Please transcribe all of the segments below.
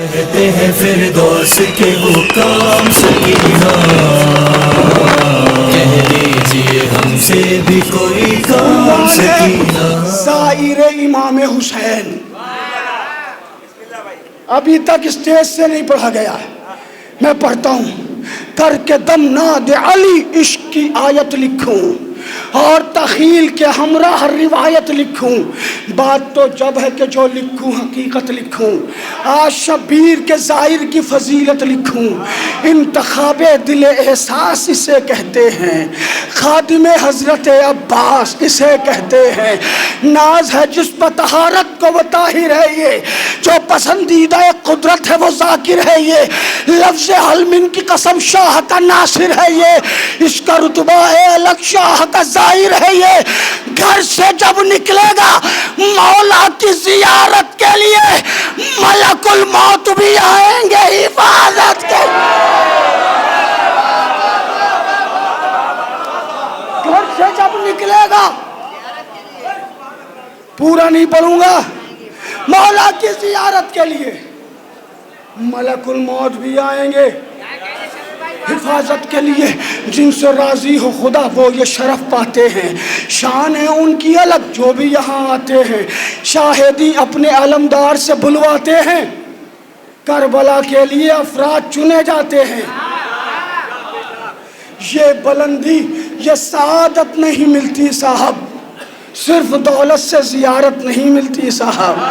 کہتے ہیں فردوس کے حکام سکینہ، کہہ دیجئے ہم سے بھی کوئی کام سکینہ۔ زائر امام حسین ابھی تک اسٹیج سے نہیں پڑھا گیا ہے، میں پڑھتا ہوں۔ کر کے دم ناد علی عشق کی آیت لکھوں اور تخیل کے ہمراہ روایت لکھوں، بات تو جب ہے کہ جو لکھوں حقیقت لکھوں، آج شبیر کے زائر کی فضیلت لکھوں، انتخاب دل احساس اسے کہتے ہیں، خادم حضرت عباس اسے کہتے ہیں، ناز ہے جس پر طہارت کو وہ طاہر ہے، یہ جو پسندیدہ قدرت ہے وہ ذاکر ہے، یہ لفظ حلمن کی قسم شاہ کا ناصر ہے، یہ اس کا رتبہ ہے الگ شاہ کا ظاہر ہے، یہ گھر سے جب نکلے گا مولا کی زیارت کے لیے ملک الموت بھی آئیں گے حفاظت کے، گھر سے جب نکلے گا، پورا نہیں پڑھوں گا، مولا کی زیارت کے لیے ملک الموت بھی آئیں گے حفاظت کے لیے، جن سے راضی ہو خدا وہ یہ شرف پاتے ہیں، شان ہے ان کی الگ جو بھی یہاں آتے ہیں، شاہدی اپنے علمدار سے بلواتے ہیں، کربلا کے لیے افراد چنے جاتے ہیں، یہ بلندی یہ سعادت نہیں ملتی صاحب، صرف دولت سے زیارت نہیں ملتی صاحب،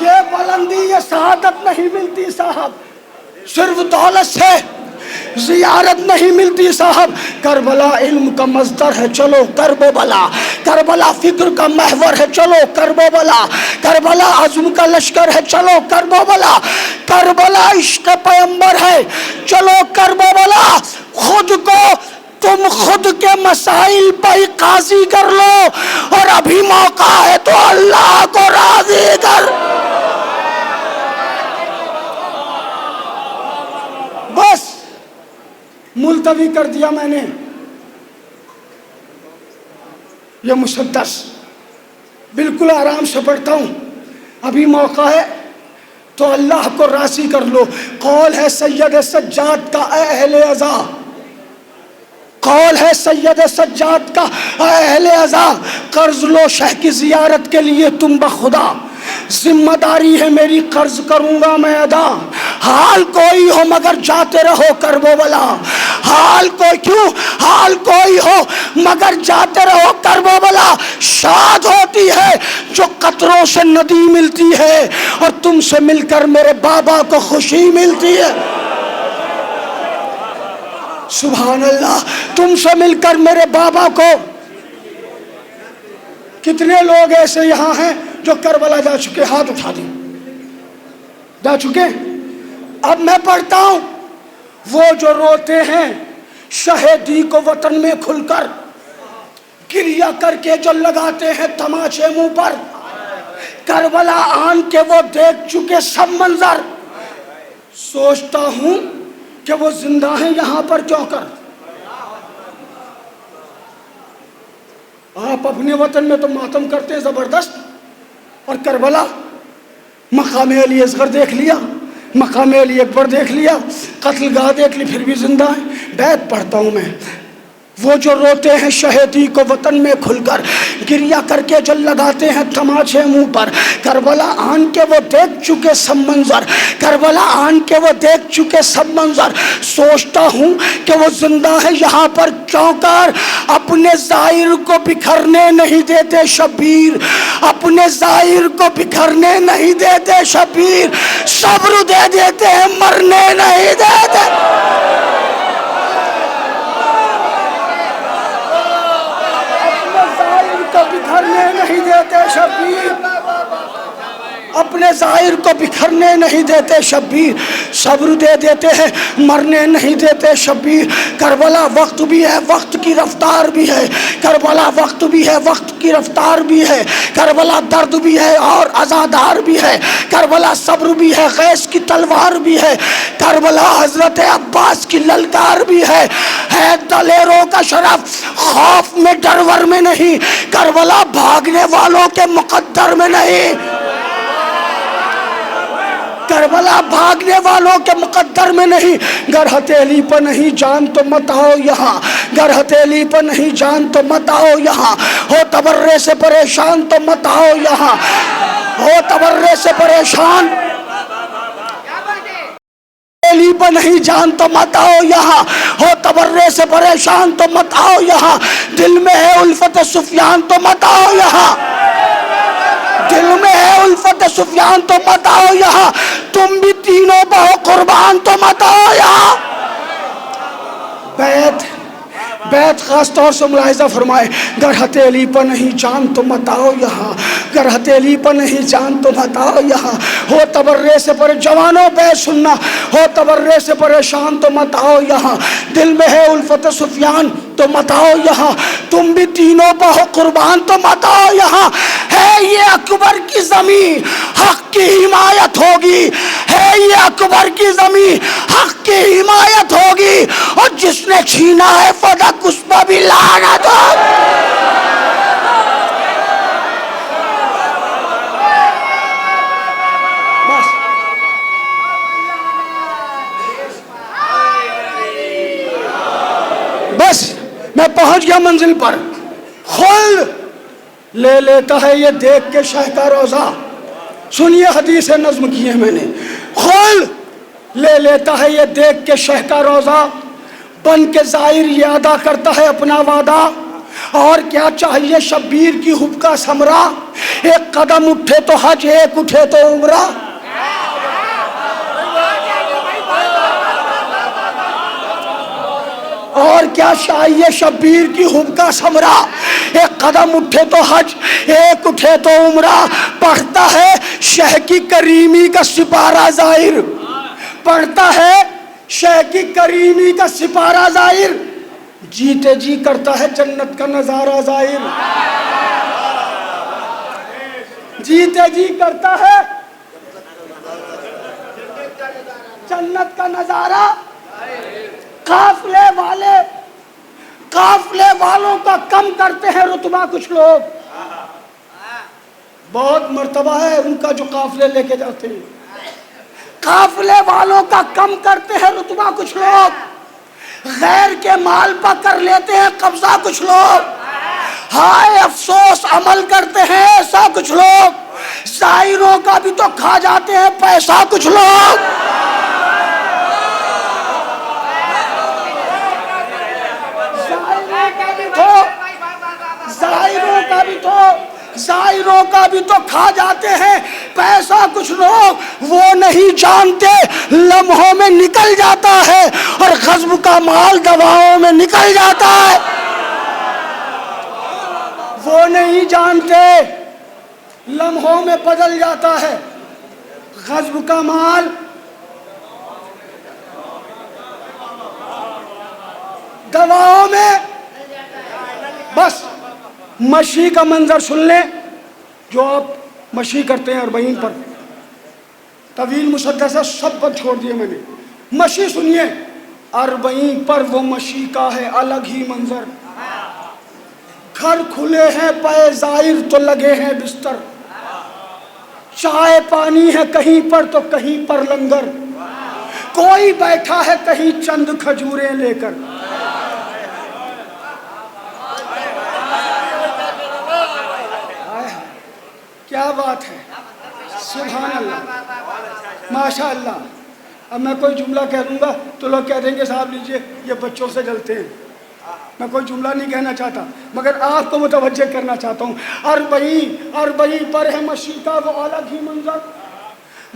یہ بلندی یہ سعادت نہیں ملتی صاحب، صرف دولت سے زیارت نہیں ملتی صاحب، کربلا علم کا مصدر ہے چلو کرب و بلا، کربلا فکر کا محور ہے چلو کرب و بلا، کربلا عزم کا لشکر ہے چلو کرب و بلا، کربلا عشق پیغمبر ہے چلو کرب و بلا، خود کو تم خود کے مسائل پہ ہی قاضی کر لو اور ابھی موقع ہے تو اللہ کو راضی کر، بس ملتوی کر دیا میں نے یہ مسدس، بالکل آرام سے پڑھتا ہوں، ابھی موقع ہے تو اللہ کو راضی کر لو، قول ہے سید سجاد کا اے اہل عزا، قول ہے سید سجاد کا اے اہل عزا، قرض لو شہ کی زیارت کے لیے تم بخدا، ذمہ داری ہے میری قرض کروں گا میں ادا، حال کوئی ہو مگر جاتے رہو کرب و بلا، حال کوئی کیوں حال کوئی ہو مگر جاتے رہو کرب و بلا، شاد ہوتی ہے جو قطروں سے ندی ملتی ہے اور تم سے مل کر میرے بابا کو خوشی ملتی ہے، سبحان اللہ، تم سے مل کر میرے بابا کو، کتنے لوگ ایسے یہاں ہیں جو کربلا جا چکے، ہاتھ اٹھا دیں، جا چکے، اب میں پڑھتا ہوں، وہ جو روتے ہیں شہیدی کو وطن میں کھل کر، گریہ کر کے جو لگاتے ہیں تماچے منہ پر، کربلا آن کے وہ دیکھ چکے سب منظر، سوچتا ہوں کہ وہ زندہ ہیں یہاں پر کیوں کر، آپ اپنے وطن میں تو ماتم کرتے ہیں زبردست، اور کربلا مقام علی اصغر دیکھ لیا، مقام علی اکبر دیکھ لیا، قتل گاہ دیکھ لی، پھر بھی زندہ ہیں، بیت پڑھتا ہوں میں، وہ جو روتے ہیں شہیدی کو وطن میں کھل کر، گریہ کر کے جو لگاتے ہیں تماچے منہ پر، کربلا آن کے وہ دیکھ چکے سب منظر، کربلا آن کے وہ دیکھ چکے سب منظر، سوچتا ہوں کہ وہ زندہ ہے یہاں پر کیوں کر، اپنے ظاہر کو بکھرنے نہیں دیتے شبیر، اپنے ظاہر کو بکھرنے نہیں دیتے شبیر، صبر دے دیتے ہیں مرنے نہیں دیتے، بکھرنے نہیں دیتے شبیر، اپنے ظاہر کو بکھرنے نہیں دیتے شبیر، صبر دے دیتے ہیں مرنے نہیں دیتے شبیر۔ کربلا وقت بھی ہے، وقت کی رفتار بھی ہے، کربلا وقت بھی ہے، وقت کی رفتار بھی ہے، کربلا درد بھی ہے اور عزادار بھی ہے، کربلا صبر بھی ہے، غیث کی تلوار بھی ہے، کربلا حضرت عباس کی للکار بھی ہے دلیروں کا شرف خوف میں ڈرور میں نہیں، کربلا بھاگنے والوں کے مقدر میں نہیں، کربلا بھاگنے والوں کے مقدر میں نہیں۔ گر ہتھیلی پر نہیں جان تو مت آؤ یہاں، گر ہتھیلی پر نہیں جان تو مت آؤ یہاں، ہو تبرے سے پریشان تو مت آؤ یہاں، ہو تبرے سے پریشان ہتھیلی پر نہیں جان تو مت آؤ یہاں، ہو تبرے سے پریشان تو مت آؤ یہاں، دل میں ہے الفت سفیان تو مت آؤ یہاں، دل میں ہے الفت سفیان تو مت آؤ یہاں، تم بھی تینوں بہو قربان تو مت آؤ یہاں۔ بیت خاص طور سے ملاحظہ فرمائے، گر ہتھیلی پر نہیں جان تو مت آؤ یہاں، گر ہتھیلی پر نہیں جان تو مت آؤ یہاں، ہو تبرے سے جوانوں بیت سننا، ہو تبرے سے پریشان تو مت آؤ یہاں، دل میں ہے الفت سفیان تو مت آؤ یہاں، تم بھی تینوں بہو قربان تو مت آؤ یہاں، ہے یہ اکبر کی زمین حق کی حمایت ہوگی، ہے یہ اکبر کی زمین حق کی حمایت ہوگی، اور جس نے چھینا ہے فدق اس پر بھی لعنت ہو۔ بس میں پہنچ گیا منزل پر۔ خلد لے لیتا ہے یہ دیکھ کے شہ کا روزہ، سنیے حدیث نظم کی ہے میں نے، خلد لے لیتا ہے یہ دیکھ کے شہ کا روزہ، بن کے ظاہر یہ ادا کرتا ہے اپنا وعدہ، اور کیا چاہیے شبیر کی حب کا ثمرہ، ایک قدم اٹھے تو حج، ایک اٹھے تو عمرہ، اور کیا چاہیے شبیر کی حب کا ثمرہ، ایک قدم اٹھے تو حج، ایک اٹھے تو عمرہ، پڑھتا ہے شہ کی کریمی کا سپارہ ظاہر، پڑھتا ہے شہ کی کریمی کا سپارہ ظاہر، جیتے جی کرتا ہے جنت کا نظارہ ظاہر، جیتے جی کرتا ہے جنت کا نظارہ۔ قافلے والوں کا کم کرتے ہیں رتبہ کچھ لوگ، بہت مرتبہ ہے ان کا جو قافلے لے کے جاتے ہیں، قافلے والوں کا کم کرتے ہیں رتبہ کچھ لوگ، غیر کے مال پر کر لیتے ہیں قبضہ کچھ لوگ، ہائے افسوس عمل کرتے ہیں ایسا کچھ لوگ، ظاہروں کا بھی تو کھا جاتے ہیں پیسہ کچھ لوگ، ظاہروں کا بھی تو کھا جاتے ہیں پیسہ کچھ لوگ، وہ نہیں جانتے لمحوں میں نکل جاتا ہے اور غصب کا مال دواؤں میں نکل جاتا ہے، وہ نہیں جانتے لمحوں میں بدل جاتا ہے غصب کا مال دواؤں میں۔ بس مشی کا منظر سن لیں، جو آپ مشی کرتے ہیں اربعین پر، طویل مسدس سب پر چھوڑ دیے میں نے، مشی سنیے اربعین پر، وہ مشی کا ہے الگ ہی منظر، گھر کھلے ہیں پے ظاہر تو لگے ہیں بستر، چائے پانی ہے کہیں پر تو کہیں پر لنگر، کوئی بیٹھا ہے کہیں چند کھجوریں لے کر، کیا بات ہے، سبحان اللہ، ماشاء اللہ۔ اب میں کوئی جملہ کہہ دوں گا تو لوگ کہہ دیں گے صاحب لیجئے یہ بچوں سے جلتے ہیں، میں کوئی جملہ نہیں کہنا چاہتا مگر آپ کو متوجہ کرنا چاہتا ہوں، اربعین پر ہے مشی کا وہ الگ ہی منظر،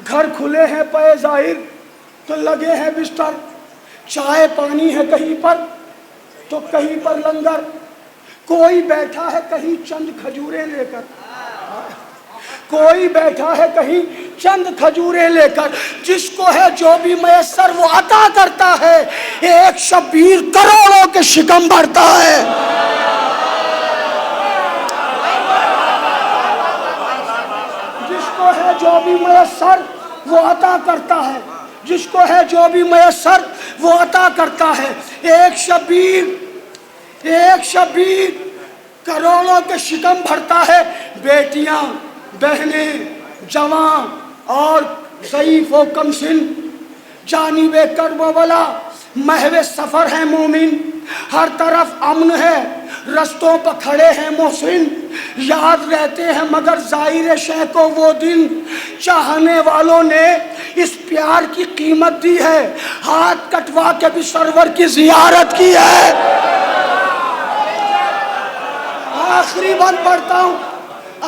گھر کھلے ہیں پے ظاہر تو لگے ہیں بستر، چائے پانی ہے کہیں پر تو کہیں پر لنگر، کوئی بیٹھا ہے کہیں چند کھجوریں لے کر، کوئی بیٹھا ہے کہیں چند کھجوریں لے کر، جس کو ہے جو بھی میسر وہ عطا کرتا ہے، ایک شبیر کروڑوں کے شکم بھرتا ہے۔ جس کو ہے جو بھی میسر وہ عطا کرتا ہے، جس کو ہے جو بھی میسر وہ عطا کرتا ہے۔ ایک شبیر کروڑوں کے شکم بھرتا ہے۔ بیٹیاں، بہنیں، جوان اور ضعیف و کم سن جانب کربلا محو سفر ہے مومن، ہر طرف امن ہے، رستوں پر کھڑے ہیں محسن، یاد رہتے ہیں مگر ظاہر شے کو وہ دن، چاہنے والوں نے اس پیار کی قیمت دی ہے، ہاتھ کٹوا کے بھی سرور کی زیارت کی ہے۔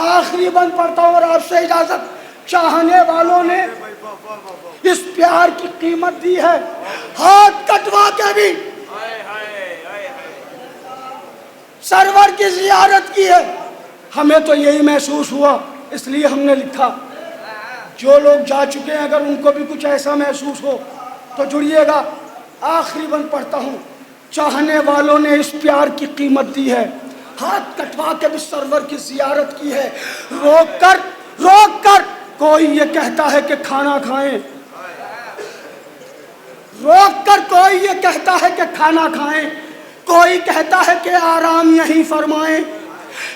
آخری بند پڑھتا ہوں اور آپ سے اجازت۔ چاہنے والوں نے اس پیار کی قیمت دی ہے، ہاتھ کٹوا کے بھی سرور کی زیارت کی ہے۔ ہمیں تو یہی محسوس ہوا، اس لیے ہم نے لکھا۔ جو لوگ جا چکے ہیں اگر ان کو بھی کچھ ایسا محسوس ہو تو جڑیے گا۔ آخری بند پڑھتا ہوں۔ چاہنے والوں نے اس پیار کی قیمت دی ہے، ہاتھ کٹوا کے بھی سرور کی زیارت کی ہے۔ روک کر کوئی یہ کہتا ہے کہ کھانا کھائیں، روک کر کوئی یہ کہتا ہے کہ کھانا کھائیں، کوئی کہتا ہے کہ آرام یہیں فرمائیں،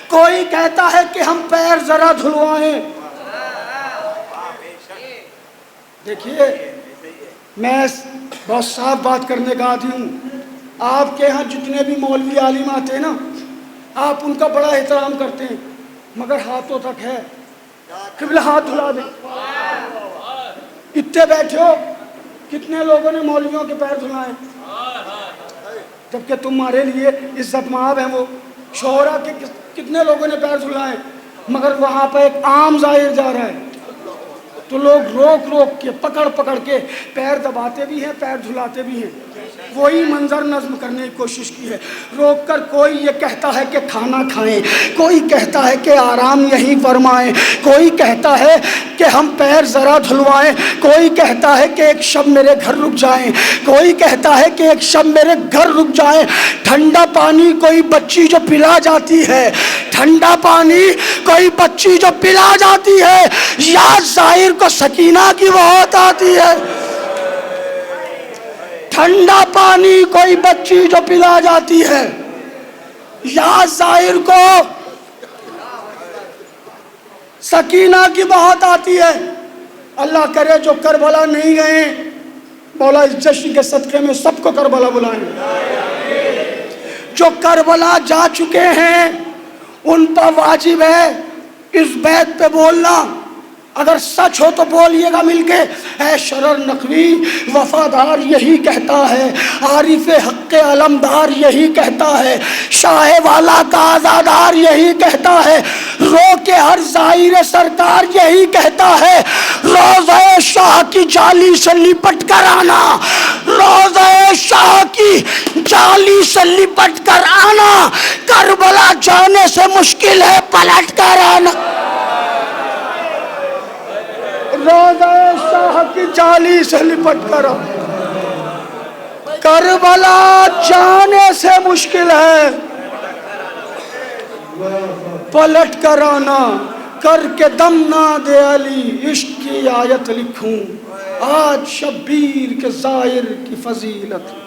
کوئی کہتا ہے کہ ہم پیر ذرا دھلوائیں۔ دیکھیے، میں بہت صاف بات کرنے کا عادی ہوں۔ آپ کے ہاں جتنے بھی مولوی عالم آتے ہیں نا، آپ ان کا بڑا احترام کرتے ہیں، مگر ہاتھوں تک ہے۔ قبلہ ہاتھ دھلا دیں۔ اتنے بیٹھے ہو، کتنے لوگوں نے مولویوں کے پیر دھلائے؟ جبکہ تمہارے لیے عزت مآب ہیں وہ۔ شعراء کے کتنے لوگوں نے پیر دھلائے؟ مگر وہاں پہ ایک عام ظاہر جا رہا ہے تو لوگ روک کے پکڑ کے پیر دباتے بھی ہیں، پیر دھلاتے بھی ہیں۔ وہی منظر نظم کرنے کی کوشش کی ہے۔ روک کر کوئی یہ کہتا ہے کہ کھانا کھائیں، کوئی کہتا ہے کہ آرام یہیں فرمائیں، کوئی کہتا ہے کہ ہم پیر ذرا دھلوائیں، کوئی کہتا ہے کہ ایک شب میرے گھر رک جائیں، کوئی کہتا ہے کہ ایک شب میرے گھر رک جائیں۔ ٹھنڈا پانی کوئی بچی جو پلا جاتی ہے، ٹھنڈا پانی کوئی بچی جو پلا جاتی ہے، یاد ظاہر کو سکینہ کی بہت آتی ہے۔ ٹھنڈا پانی کوئی بچی جو پلا جاتی ہے، یا ظاہر کو سکینہ کی بہت آتی ہے۔ اللہ کرے جو کربلا نہیں گئے، مولا اس جشن کے صدقے میں سب کو کربلا بلائیں۔ جو کربلا جا چکے ہیں ان پر واجب ہے اس بیت پہ بولنا۔ اگر سچ ہو تو بولیے گا مل کے، اے شرر نقوی وفادار یہی کہتا ہے، عارف حق علمدار یہی کہتا ہے، شاہ والا کا آزادار یہی کہتا ہے، رو کے ہر ظاہر سرکار یہی کہتا ہے، روضہ شاہ کی جالی سے لپٹ کر آنا، روضہ شاہ کی جالی سے لپٹ کر آنا، کربلا جانے سے مشکل ہے پلٹ کر آنا۔ روضہ شاہ کی جالی سے لپٹ کر کربلا جانے سے مشکل ہے پلٹ کر آنا، کر کے دم ناد علی عشق کی آیت لکھوں، آج شبیر کے ظاہر کی فضیلت